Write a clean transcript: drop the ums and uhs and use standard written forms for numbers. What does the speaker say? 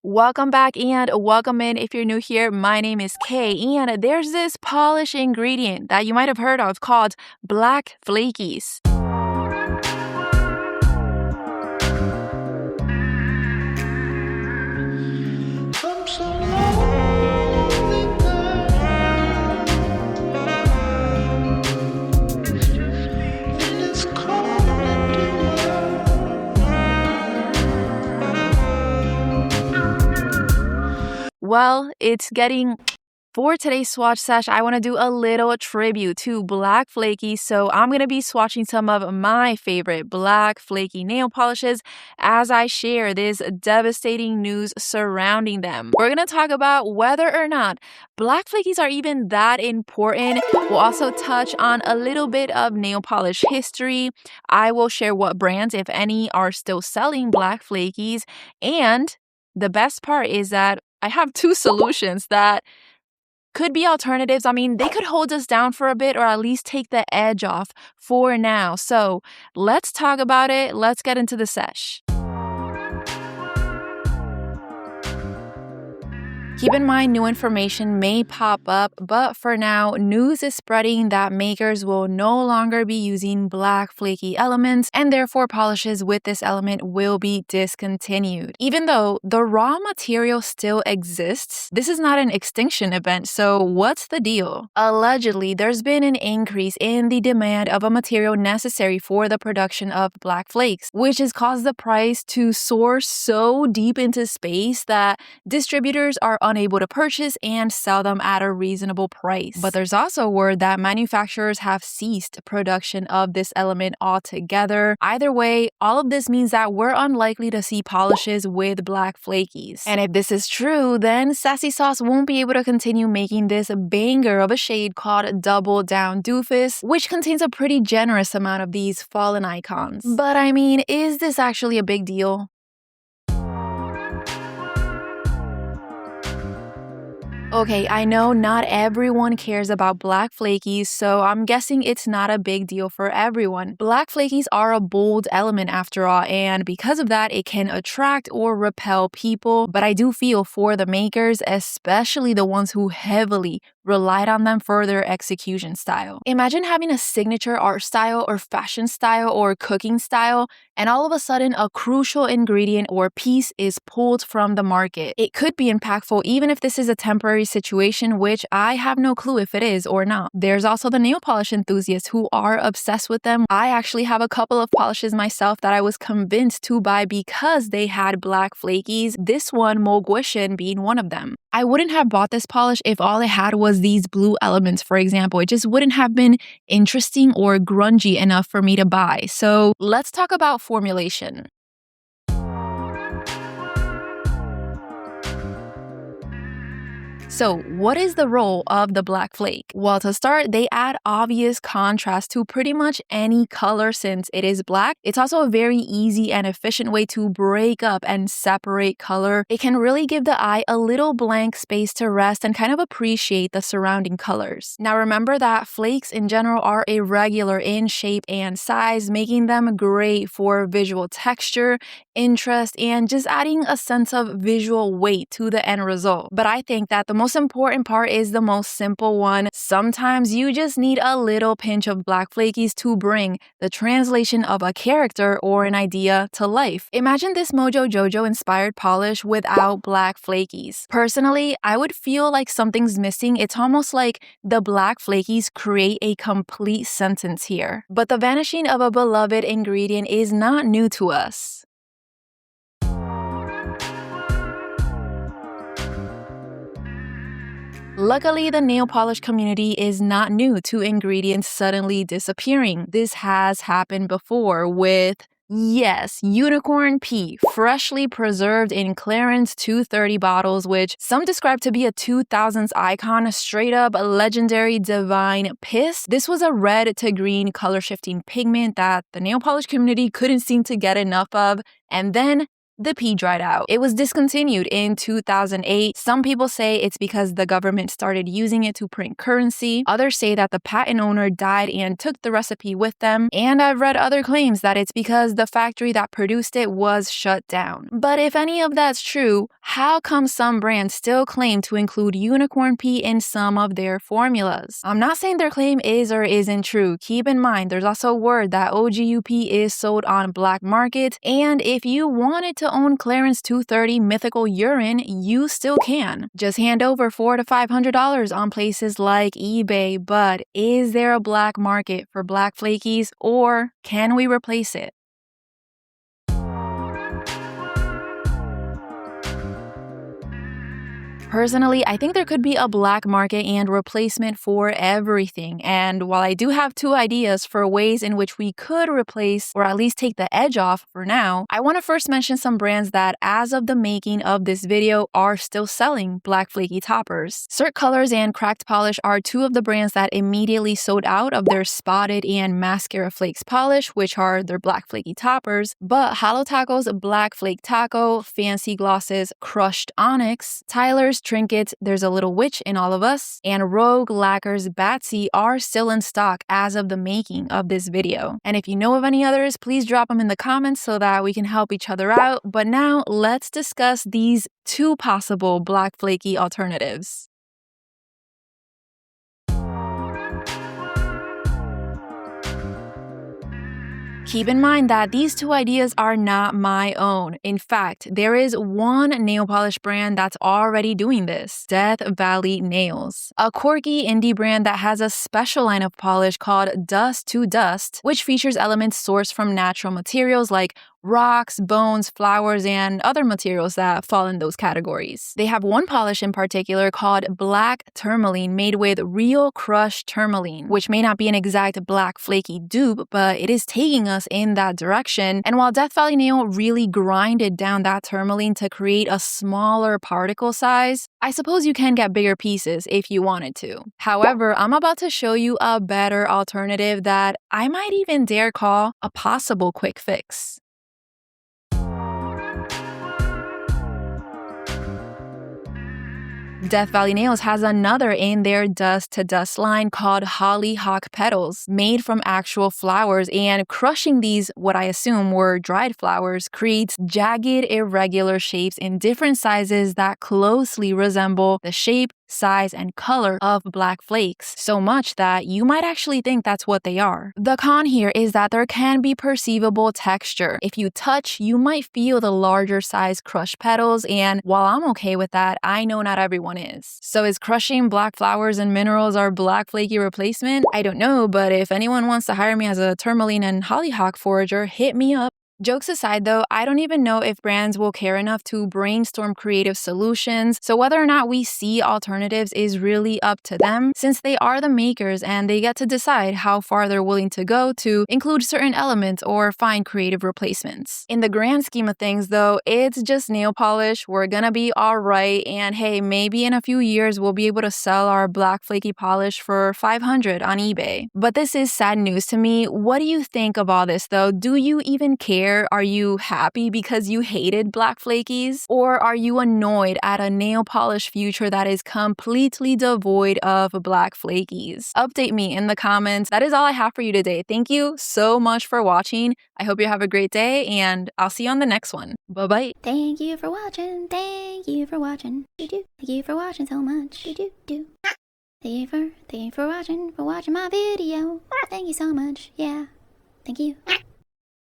Welcome back and welcome in if you're new here. My name is Kay, and there's this polish ingredient that you might have heard of called black flakies. Well, it's getting... For today's swatch sesh, I want to do a little tribute to black flakies, so I'm going to be swatching some of my favorite black flaky nail polishes as I share this devastating news surrounding them. We're going to talk about whether or not black flakies are even that important. We'll also touch on a little bit of nail polish history. I will share what brands, if any, are still selling black flakies, and the best part is that I have two solutions that could be alternatives. I mean, they could hold us down for a bit or at least take the edge off for now. So let's talk about it. Let's get into the sesh. Keep in mind, new information may pop up, but for now, news is spreading that makers will no longer be using black flaky elements, and therefore polishes with this element will be discontinued. Even though the raw material still exists, this is not an extinction event, so what's the deal? Allegedly, there's been an increase in the demand of a material necessary for the production of black flakes, which has caused the price to soar so deep into space that distributors are unable to purchase and sell them at a reasonable price. But there's also word that manufacturers have ceased production of this element altogether. Either way, all of this means that we're unlikely to see polishes with black flakies. And if this is true, then Sassy Sauce won't be able to continue making this banger of a shade called Double Down Doofus, which contains a pretty generous amount of these fallen icons. But I mean, is this actually a big deal? Okay, I know not everyone cares about black flakies, so I'm guessing it's not a big deal for everyone. Black flakies are a bold element after all, and because of that, it can attract or repel people. But I do feel for the makers, especially the ones who heavily relied on them for their execution style. Imagine having a signature art style or fashion style or cooking style, and all of a sudden a crucial ingredient or piece is pulled from the market. It could be impactful even if this is a temporary situation, which I have no clue if it is or not. There's also the nail polish enthusiasts who are obsessed with them. I actually have a couple of polishes myself that I was convinced to buy because they had black flakies, this one, Mogwishin, being one of them. I wouldn't have bought this polish if all it had was these blue elements, for example. It just wouldn't have been interesting or grungy enough for me to buy. So let's talk about formulation. So what is the role of the black flake? Well, to start, they add obvious contrast to pretty much any color since it is black. It's also a very easy and efficient way to break up and separate color. It can really give the eye a little blank space to rest and kind of appreciate the surrounding colors. Now remember that flakes in general are irregular in shape and size, making them great for visual texture, interest, and just adding a sense of visual weight to the end result. But I think that the most important part is the most simple one. Sometimes you just need a little pinch of black flakies to bring the translation of a character or an idea to life. Imagine this Mojo Jojo inspired polish without black flakies. Personally, I would feel like something's missing. It's almost like the black flakies create a complete sentence here. But the vanishing of a beloved ingredient is not new to us. Luckily, the nail polish community is not new to ingredients suddenly disappearing. This has happened before with, yes, Unicorn Pea, freshly preserved in Clarence 230 bottles, which some describe to be a 2000s icon, a straight up legendary divine piss. This was a red to green color shifting pigment that the nail polish community couldn't seem to get enough of, and then the P dried out. It was discontinued in 2008. Some people say it's because the government started using it to print currency. Others say that the patent owner died and took the recipe with them. And I've read other claims that it's because the factory that produced it was shut down. But if any of that's true, how come some brands still claim to include unicorn pea in some of their formulas? I'm not saying their claim is or isn't true. Keep in mind, there's also word that OGUP is sold on black market, and if you wanted to own Clarence 230 mythical urine, you still can. Just hand over $400 to $500 on places like eBay, but is there a black market for black flakies, or can we replace it? Personally, I think there could be a black market and replacement for everything. And while I do have two ideas for ways in which we could replace or at least take the edge off for now, I want to first mention some brands that, as of the making of this video, are still selling black flaky toppers. Cert Colors and Cracked Polish are two of the brands that immediately sold out of their Spotted and Mascara Flakes polish, which are their black flaky toppers. But Halo Taco's Black Flake Taco, Fancy Gloss's Crushed Onyx, Tyler's Trinkets, There's a Little Witch in All of Us, and Rogue Lacquer's Batsy are still in stock as of the making of this video. And if you know of any others, please drop them in the comments so that we can help each other out. But now let's discuss these two possible black flaky alternatives. Keep in mind that these two ideas are not my own. In fact, there is one nail polish brand that's already doing this, Death Valley Nails, a quirky indie brand that has a special line of polish called Dust to Dust, which features elements sourced from natural materials like rocks, bones, flowers, and other materials that fall in those categories. They have one polish in particular called Black Tourmaline, made with real crushed tourmaline, which may not be an exact black flaky dupe, but it is taking us in that direction. And while Death Valley Nail really grinded down that tourmaline to create a smaller particle size, I suppose you can get bigger pieces if you wanted to. However, I'm about to show you a better alternative that I might even dare call a possible quick fix. Death Valley Nails has another in their Dust to Dust line called Hollyhock Petals, made from actual flowers, and crushing these, what I assume were dried flowers, creates jagged, irregular shapes in different sizes that closely resemble the shape, size, and color of black flakes, so much that you might actually think that's what they are. The con here is that there can be perceivable texture. If you touch, you might feel the larger size crushed petals, and while I'm okay with that, I know not everyone is. So is crushing black flowers and minerals our black flaky replacement? I don't know, but if anyone wants to hire me as a tourmaline and hollyhock forager, hit me up. Jokes aside though, I don't even know if brands will care enough to brainstorm creative solutions, so whether or not we see alternatives is really up to them, since they are the makers and they get to decide how far they're willing to go to include certain elements or find creative replacements. In the grand scheme of things though, it's just nail polish, we're gonna be alright, and hey, maybe in a few years we'll be able to sell our black flaky polish for $500 on eBay. But this is sad news to me. What do you think of all this though? Do you even care? Are you happy because you hated black flakies? Or are you annoyed at a nail polish future that is completely devoid of black flakies? Update me in the comments. That is all I have for you today. Thank you so much for watching. I hope you have a great day, and I'll see you on the next one. Bye-bye. Thank you for watching. Thank you for watching. Thank you for watching so much. Thank you for watching my video. Thank you so much. Yeah. Thank you.